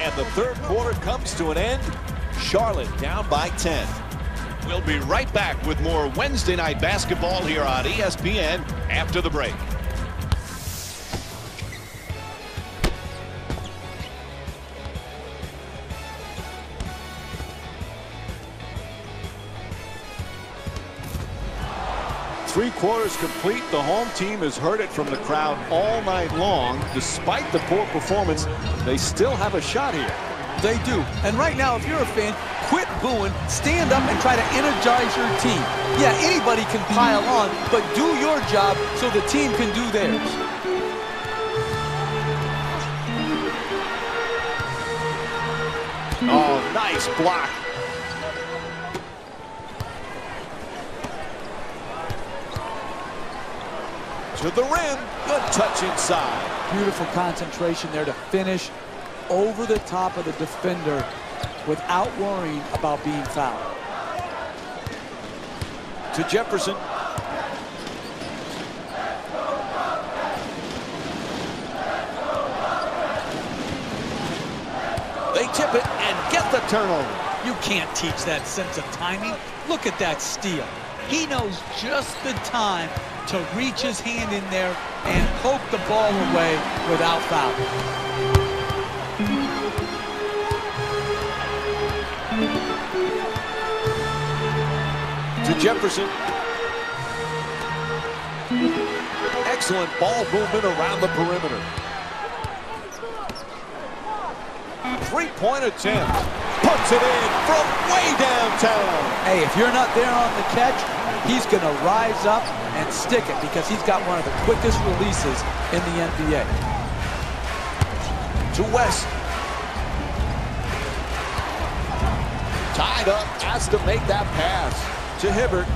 And the third quarter comes to an end. Charlotte down by 10. We'll be right back with more Wednesday night basketball here on ESPN after the break. Three quarters complete. The home team has heard it from the crowd all night long. Despite the poor performance, they still have a shot here. They do. And right now, if you're a fan, quit booing, stand up and try to energize your team. Yeah, anybody can pile on, but do your job so the team can do theirs. Oh, nice block. To the rim, good touch inside. Beautiful concentration there to finish over the top of the defender without worrying about being fouled. To Jefferson. They tip it and get the turnover. You can't teach that sense of timing. Look at that steal. He knows just the time to reach his hand in there and poke the ball away without fouling. To Jefferson. Excellent ball movement around the perimeter. Three-point attempt. Puts it in from way downtown. Hey, if you're not there on the catch, he's going to rise up and stick it because he's got one of the quickest releases in the NBA. To West. Tied up, has to make that pass. To Hibbert.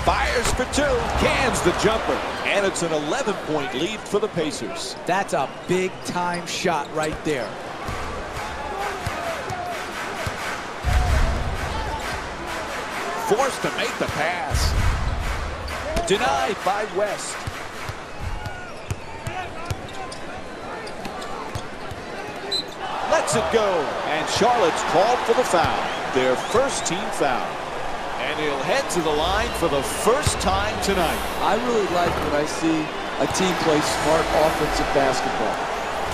Fires for two, cans the jumper. And it's an 11-point lead for the Pacers. That's a big-time shot right there. Forced to make the pass. Denied by West. Lets it go. And Charlotte's called for the foul. Their first team foul. And he'll head to the line for the first time tonight. I really like when I see a team play smart offensive basketball.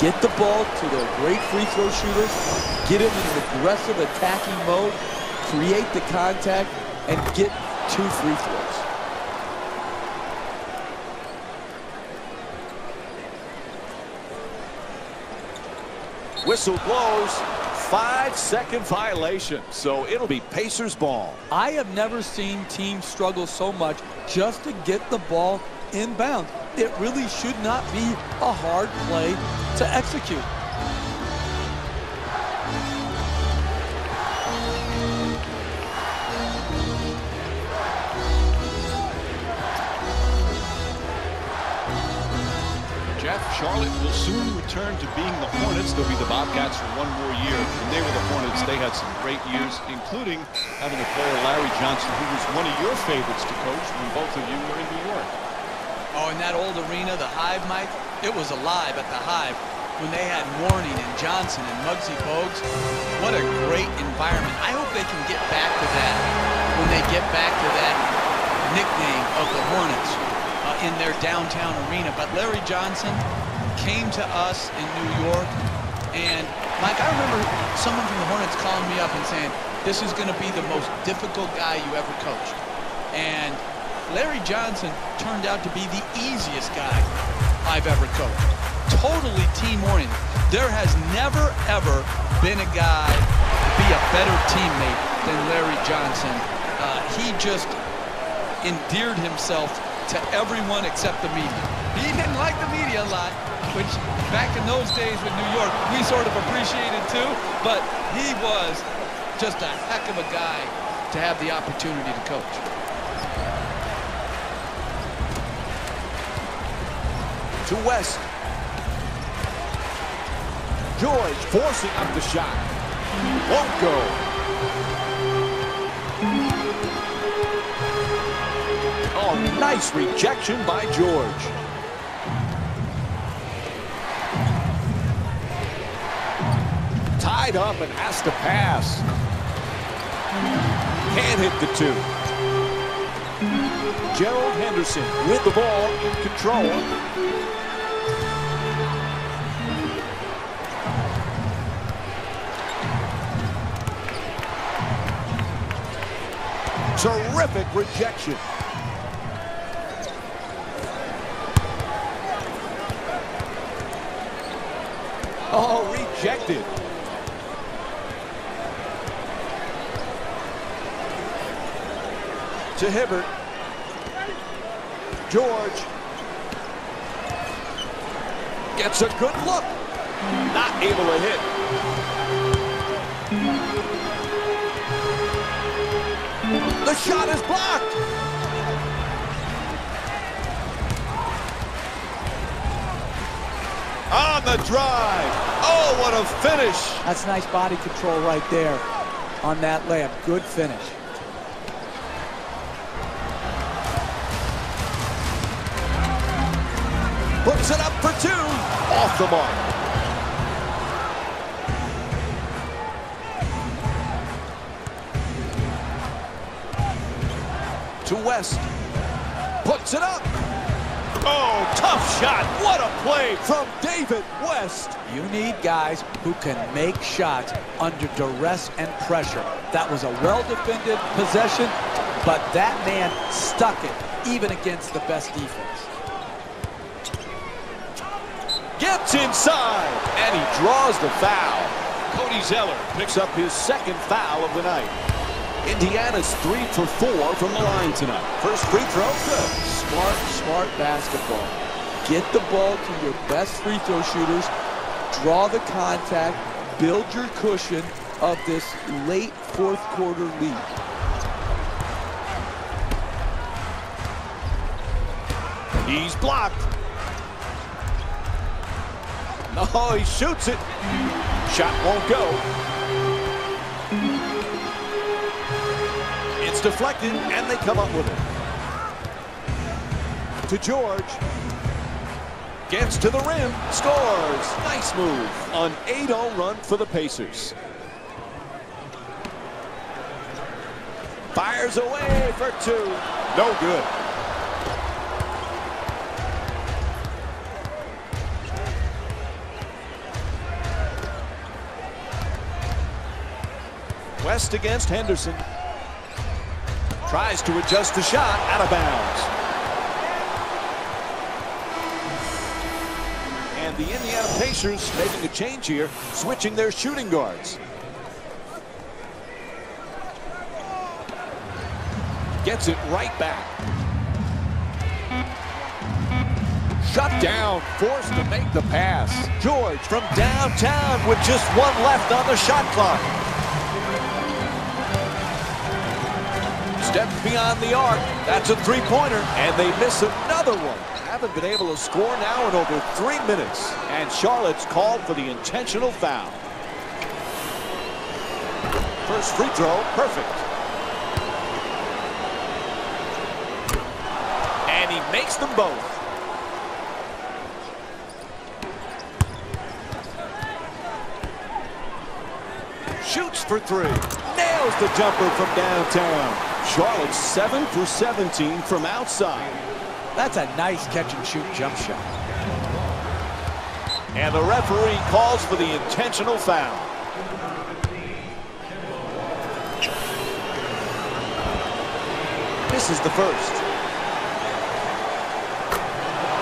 Get the ball to the great free throw shooter. Get him in an aggressive attacking mode. Create the contact. And get 2 free throws. Whistle blows. 5-second violation. So it'll be Pacers ball. I have never seen teams struggle so much just to get the ball inbound. It really should not be a hard play to execute. Charlotte will soon return to being the Hornets. They'll be the Bobcats for one more year. When they were the Hornets, they had some great years, including having a player, Larry Johnson, who was one of your favorites to coach when both of you were in New York. Oh, in that old arena, the Hive, Mike, it was alive at the Hive when they had Warning and Johnson and Muggsy Bogues. What a great environment. I hope they can get back to that when they get back to that nickname of the Hornets in their downtown arena. But Larry Johnson came to us in New York, and Mike, I remember someone from the Hornets calling me up and saying, this is going to be the most difficult guy you ever coached. And Larry Johnson turned out to be the easiest guy I've ever coached. Totally team-oriented. There has never, ever been a guy to be a better teammate than Larry Johnson. He just endeared himself to everyone except the media. He didn't like the media a lot, which back in those days with New York, we sort of appreciated too, but he was just a heck of a guy to have the opportunity to coach. To West. George forcing up the shot. Won't go. Oh, nice rejection by George. Tied up and has to pass. Can't hit the two. Gerald Henderson with the ball in control. Terrific rejection. Oh, rejected. To Hibbert. George. Gets a good look. Not able to hit. The shot is blocked. On the drive. Oh, what a finish. That's nice body control right there on that layup. Good finish. Puts it up for two. Off the mark. To West. Puts it up. Oh, tough shot. What a play from David West. You need guys who can make shots under duress and pressure. That was a well-defended possession, but that man stuck it even against the best defense. Gets inside, and he draws the foul. Cody Zeller picks up his second foul of the night. Indiana's 3 for 4 from the line tonight. First free throw, good. Smart basketball. Get the ball to your best free throw shooters, draw the contact, build your cushion of this late fourth quarter lead. He's blocked. Oh, he shoots it. Shot won't go. It's deflected, and they come up with it. To George. Gets to the rim. Scores. Nice move. An 8-0 run for the Pacers. Fires away for two. No good. West against Henderson. Tries to adjust the shot, out of bounds. And the Indiana Pacers making a change here, switching their shooting guards. Gets it right back. Shut down, forced to make the pass. George from downtown with just one left on the shot clock. Steps beyond the arc. That's a three-pointer, and they miss another one. Haven't been able to score now in over 3 minutes, and Charlotte's called for the intentional foul. First free throw, perfect. And he makes them both. Shoots for three. Nails the jumper from downtown. Charlotte 7 for 17 from outside. That's a nice catch-and-shoot jump shot. And the referee calls for the intentional foul. This is the first.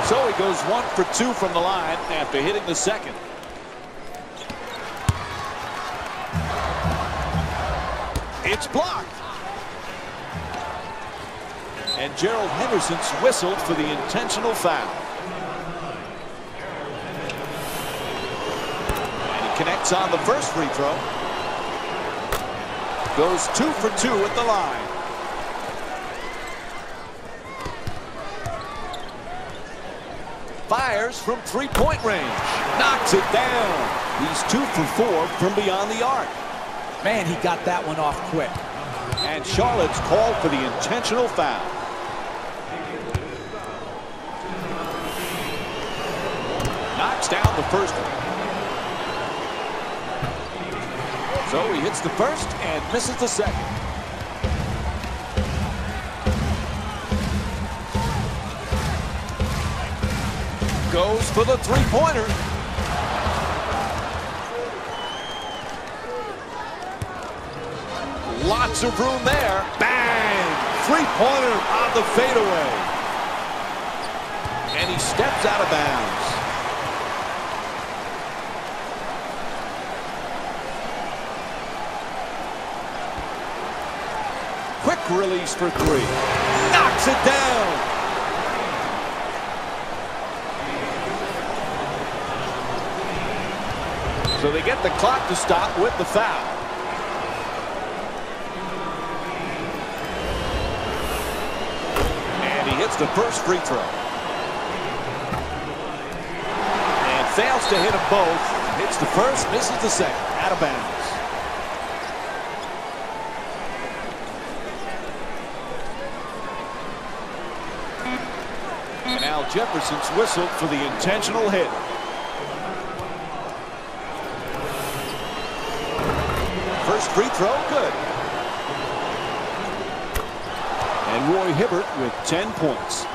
So he goes 1 for 2 from the line after hitting the second. It's blocked. And Gerald Henderson's whistled for the intentional foul. And he connects on the first free throw. Goes 2 for 2 at the line. Fires from three-point range. Knocks it down. He's 2 for 4 from beyond the arc. Man, he got that one off quick. And Charlotte's called for the intentional foul. Knocks down the first one. So he hits the first and misses the second. Goes for the three-pointer. Lots of room there. Bang! Three-pointer on the fadeaway. And he steps out of bounds. Quick release for three. Knocks it down. So they get the clock to stop with the foul. And he hits the first free throw. And fails to hit them both. Hits the first, misses the second. Out of bounds. And Al Jefferson's whistled for the intentional hit. First free throw, good. And Roy Hibbert with 10 points.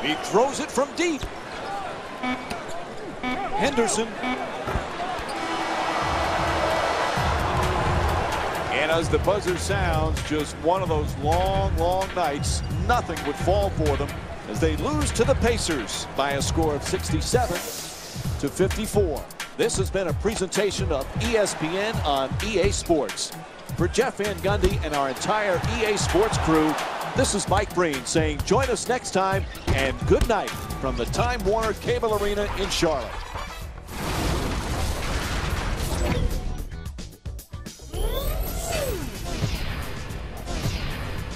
He throws it from deep. Henderson. And as the buzzer sounds, just one of those long, long nights. Nothing would fall for them as they lose to the Pacers by a score of 67-54. This has been a presentation of ESPN on EA Sports. For Jeff Van Gundy and our entire EA Sports crew, this is Mike Breen saying join us next time and good night from the Time Warner Cable Arena in Charlotte.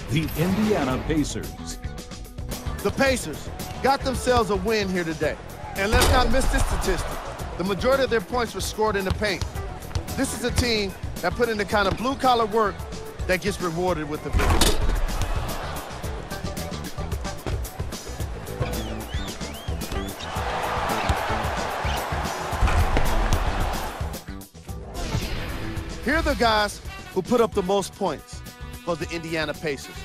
The Indiana Pacers. The Pacers got themselves a win here today. And let's not miss this statistic. The majority of their points were scored in the paint. This is a team that put in the kind of blue-collar work that gets rewarded with the victory. Here are the guys who put up the most points for the Indiana Pacers.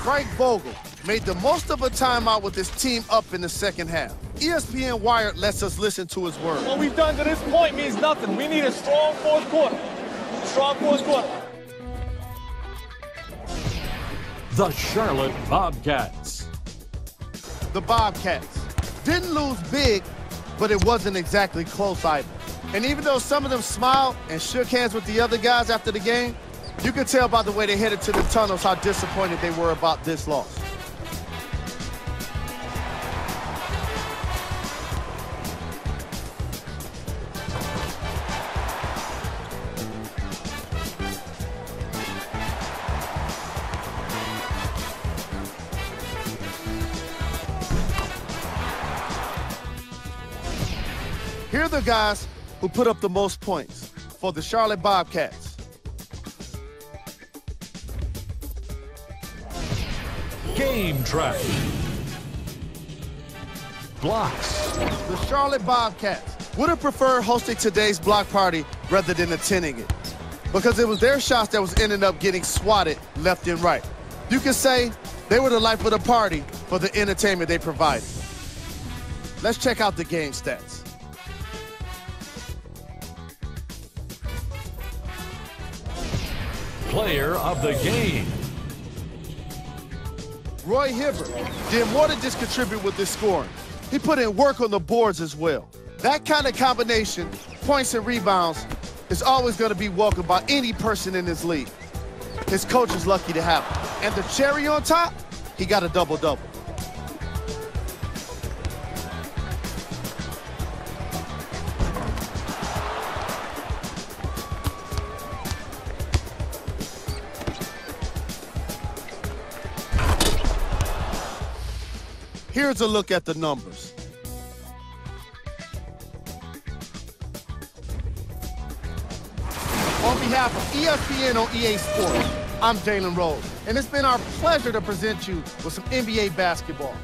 Frank Vogel made the most of a timeout with his team up in the second half. ESPN Wired lets us listen to his words. What we've done to this point means nothing. We need a strong fourth quarter. Strong fourth quarter. The Charlotte Bobcats. The Bobcats didn't lose big, but it wasn't exactly close either. And even though some of them smiled and shook hands with the other guys after the game, you could tell by the way they headed to the tunnels how disappointed they were about this loss. Here are the guys who put up the most points for the Charlotte Bobcats. Game track. Blocks. The Charlotte Bobcats would have preferred hosting today's block party rather than attending it, because it was their shots that was ending up getting swatted left and right. You could say they were the life of the party for the entertainment they provided. Let's check out the game stats. Player of the game. Roy Hibbert did more than just contribute with his scoring. He put in work on the boards as well. That kind of combination, points and rebounds, is always going to be welcomed by any person in this league. His coach is lucky to have him. And the cherry on top, he got a double-double. Here's a look at the numbers. On behalf of ESPN on EA Sports, I'm Jalen Rose, and it's been our pleasure to present you with some NBA basketball.